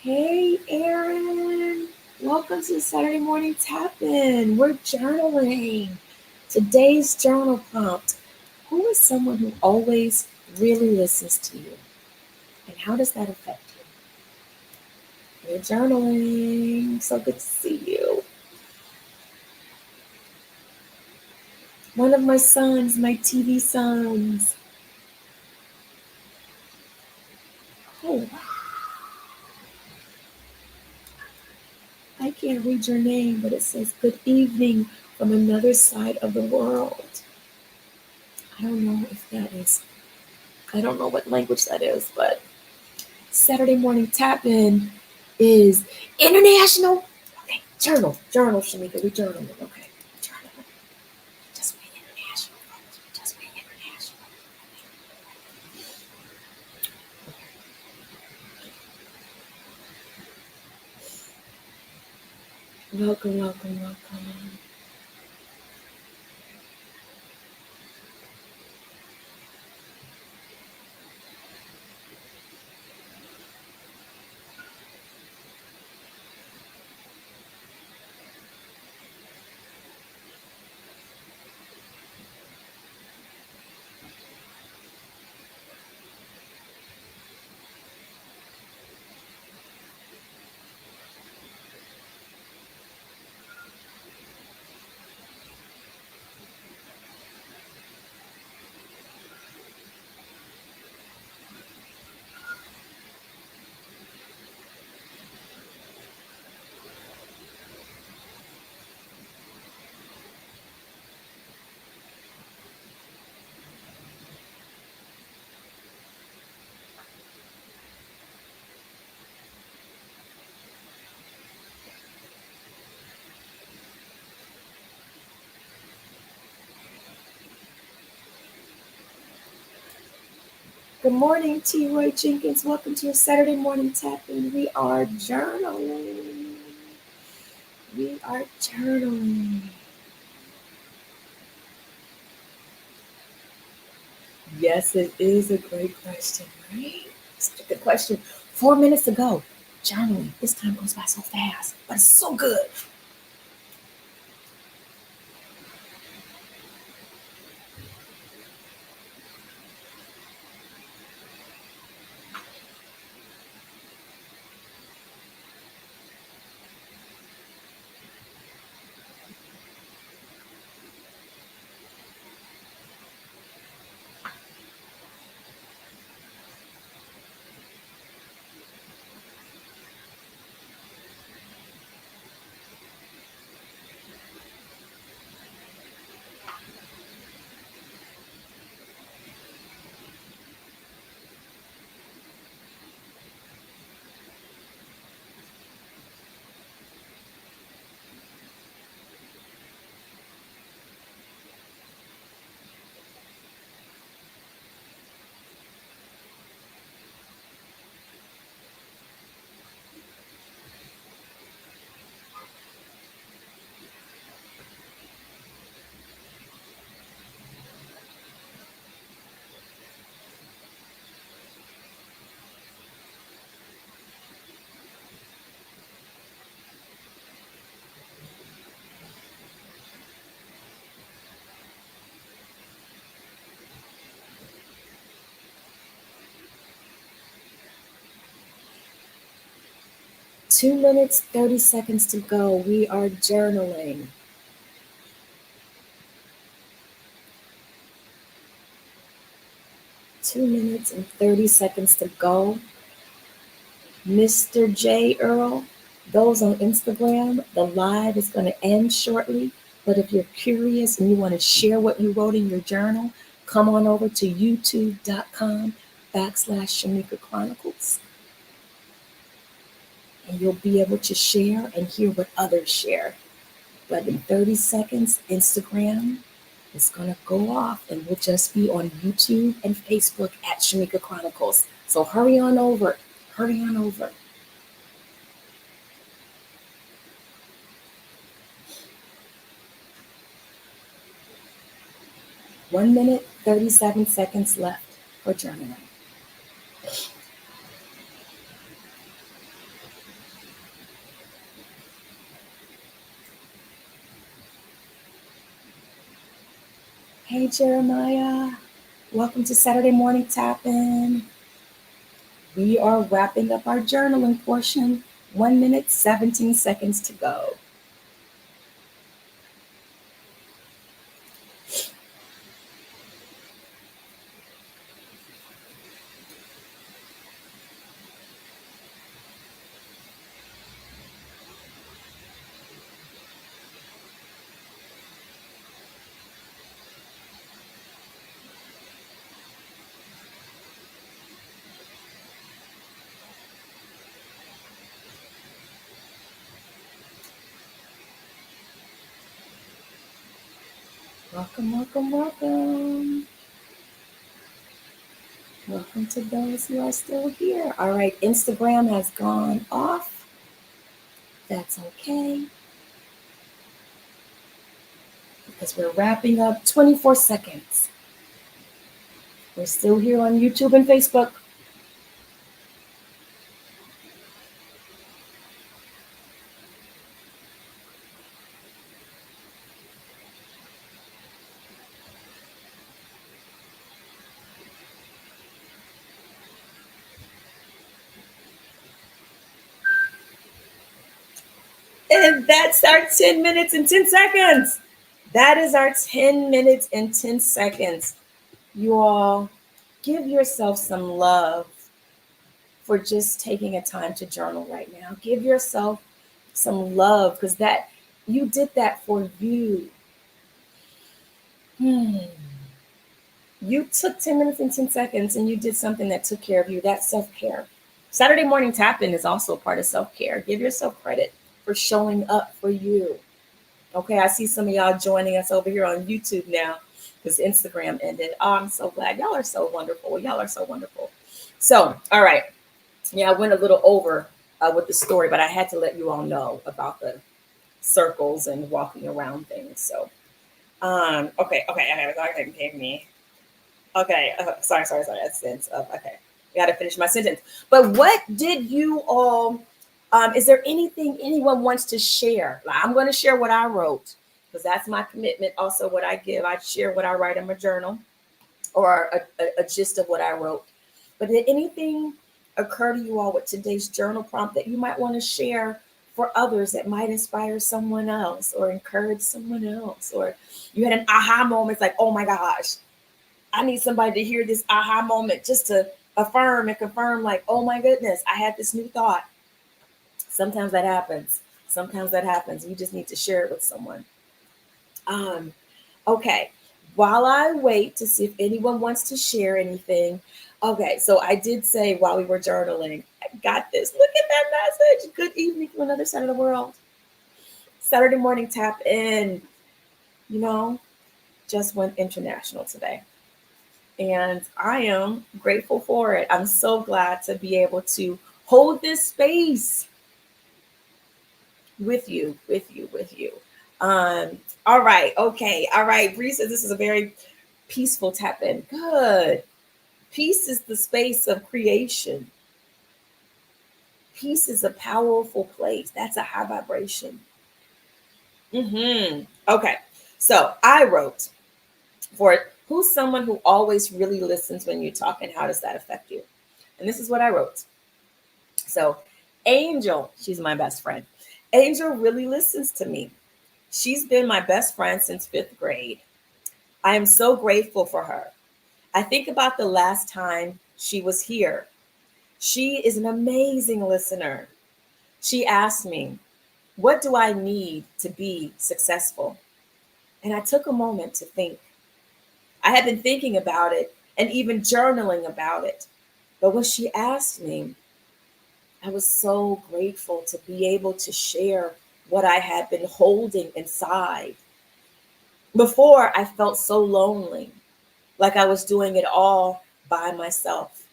Hey, Aaron. Welcome to the Saturday morning tap-in. We're journaling. Today's journal prompt. Who is someone who always really listens to you? And how does that affect you? You're journaling. So good to see you. One of my sons, my TV sons. Oh, I can't read your name, but it says good evening from another side of the world. I don't know if that is, I don't know what language that is, but Saturday morning tap in is international. Okay, journal, Shamika. We journaling. Okay, journal. Just being international. Just being international. Welcome, welcome, welcome. Good morning, T. Roy Jenkins. Welcome to your Saturday morning tap in. We are journaling. We are journaling. Yes, it is a great question, right? It's a good question. 4 minutes ago, journaling. This time goes by so fast, but it's so good. Two minutes, 30 seconds to go. We are journaling. 2 minutes and 30 seconds to go. Mr. J. Earl, those on Instagram, the live is going to end shortly. But if you're curious and you want to share what you wrote in your journal, come on over to youtube.com/Shamika Chronicles. And you'll be able to share and hear what others share. But in 30 seconds, Instagram is going to go off and we'll just be on YouTube and Facebook at Shamika Chronicles. So hurry on over. Hurry on over. 1 minute, 37 seconds left for journaling. Hey, Jeremiah. Welcome to Saturday Morning Tap-In. We are wrapping up our journaling portion. 1 minute, 17 seconds to go. Welcome, welcome, welcome. Welcome to those who are still here. All right, Instagram has gone off. That's okay. Because we're wrapping up 24 seconds. We're still here on YouTube and Facebook. And that's our 10 minutes and 10 seconds. That is our 10 minutes and 10 seconds. You all give yourself some love for just taking a time to journal right now. Give yourself some love because that you did that for you. You took 10 minutes and 10 seconds and you did something that took care of you. That's self-care. Saturday morning tap-in is also a part of self-care. Give yourself credit for showing up for you. Okay, I see some of y'all joining us over here on YouTube now because Instagram ended. Oh, I'm so glad. Y'all are so wonderful. Y'all are so wonderful. So, all right. Yeah, I went a little over with the story, but I had to let you all know about the circles and walking around things. So, okay. Gave me. Okay, sorry. That sense of okay. I got to finish my sentence. But what did you all? Is there anything anyone wants to share? Like, I'm going to share what I wrote because that's my commitment. Also, what I give, I share what I write in my journal or a gist of what I wrote. But did anything occur to you all with today's journal prompt that you might want to share for others that might inspire someone else or encourage someone else? Or you had an aha moment like, oh my gosh, I need somebody to hear this aha moment just to affirm and confirm, like, oh my goodness, I had this new thought. Sometimes that happens. You just need to share it with someone. Okay. While I wait to see if anyone wants to share anything. Okay, so I did say while we were journaling, I got this. Look at that message. Good evening from another side of the world. Saturday morning tap in, just went international today. And I am grateful for it. I'm so glad to be able to hold this space with you. All right. Okay. All right. Bree says this is a very peaceful tap in. Good. Peace is the space of creation. Peace is a powerful place. That's a high vibration. Okay. So I wrote for it, who's someone who always really listens when you talk and how does that affect you? And this is what I wrote. So Angel, she's my best friend. Angel really listens to me. She's been my best friend since 5th grade. I am so grateful for her. I think about the last time she was here. She is an amazing listener. She asked me, what do I need to be successful? And I took a moment to think. I had been thinking about it and even journaling about it. But when she asked me, I was so grateful to be able to share what I had been holding inside. Before, I felt so lonely, like I was doing it all by myself.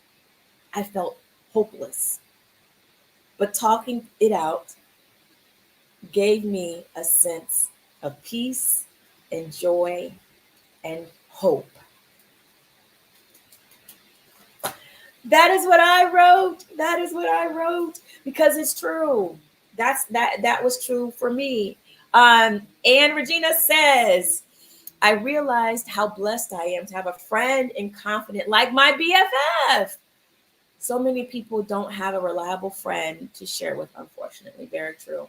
I felt hopeless. But talking it out gave me a sense of peace and joy and hope. That is what I wrote because it's true. That was true for me. And Regina says, I realized how blessed I am to have a friend and confidant like my BFF. So many people don't have a reliable friend to share with, unfortunately. Very true.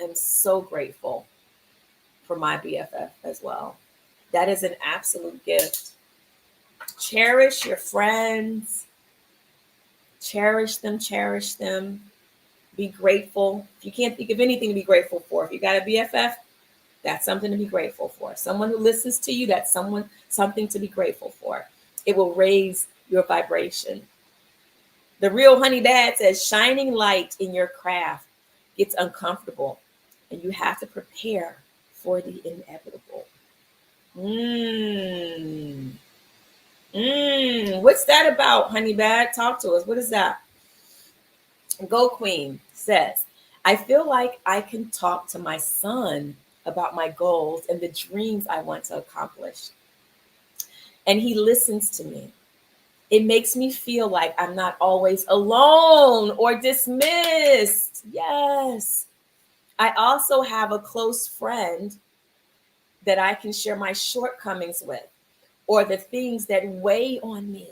I'm so grateful for my BFF as well. That is an absolute gift. Cherish your friends, cherish them, cherish them. Be grateful. If you can't think of anything to be grateful for, if you got a BFF, that's something to be grateful for. Someone who listens to you, that's something to be grateful for. It will raise your vibration. The real honey dad says shining light in your craft gets uncomfortable and you have to prepare for the inevitable. What's that about, honey bad? Talk to us. What is that? Go Queen says, I feel like I can talk to my son about my goals and the dreams I want to accomplish. And he listens to me. It makes me feel like I'm not always alone or dismissed. Yes. I also have a close friend that I can share my shortcomings with or the things that weigh on me.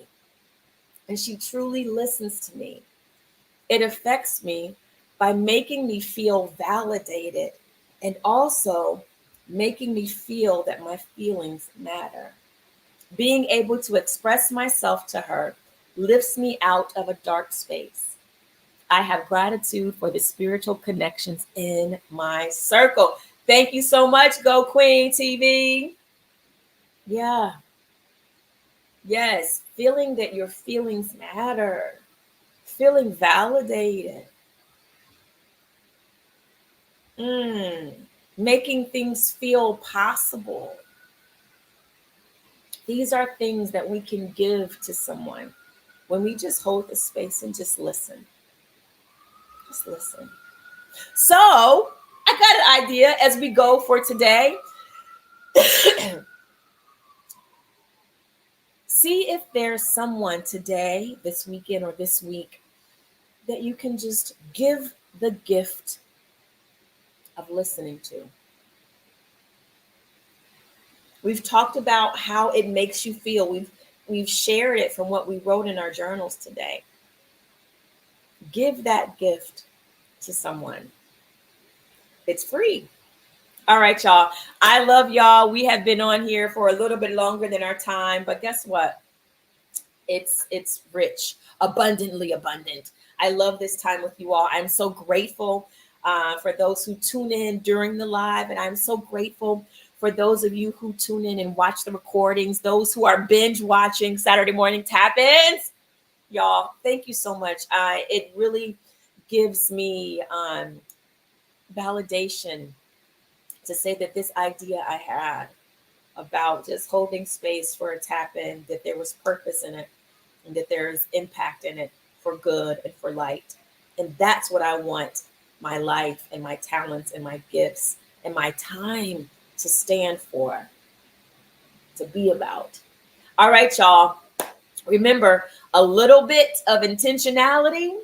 And she truly listens to me. It affects me by making me feel validated and also making me feel that my feelings matter. Being able to express myself to her lifts me out of a dark space. I have gratitude for the spiritual connections in my circle. Thank you so much, Go Queen TV. Yeah. Yes. Feeling that your feelings matter. Feeling validated. Making things feel possible. These are things that we can give to someone when we just hold the space and just listen. Just listen. So I got an idea as we go for today. See if there's someone today, this weekend, or this week that you can just give the gift of listening to. We've talked about how it makes you feel. We've shared it from what we wrote in our journals today. Give that gift to someone. It's free. All right, y'all. I love y'all. We have been on here for a little bit longer than our time, but guess what? It's rich, abundantly abundant. I love this time with you all. I'm so grateful for those who tune in during the live, and I'm so grateful for those of you who tune in and watch the recordings, those who are binge watching Saturday morning tap-ins. Y'all, thank you so much. It really gives me validation to say that this idea I had about just holding space for a tap-in, that there was purpose in it, and that there is impact in it for good and for light. And that's what I want my life and my talents and my gifts and my time to stand for, to be about. All right, y'all. Remember, a little bit of intentionality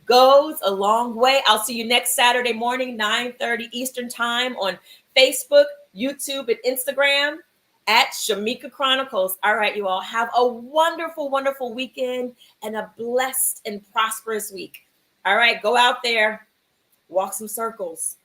goes a long way. I'll see you next Saturday morning, 9:30 Eastern time on Facebook, YouTube, and Instagram at Shamika Chronicles. All right, you all have a wonderful, wonderful weekend and a blessed and prosperous week. All right, go out there, walk some circles.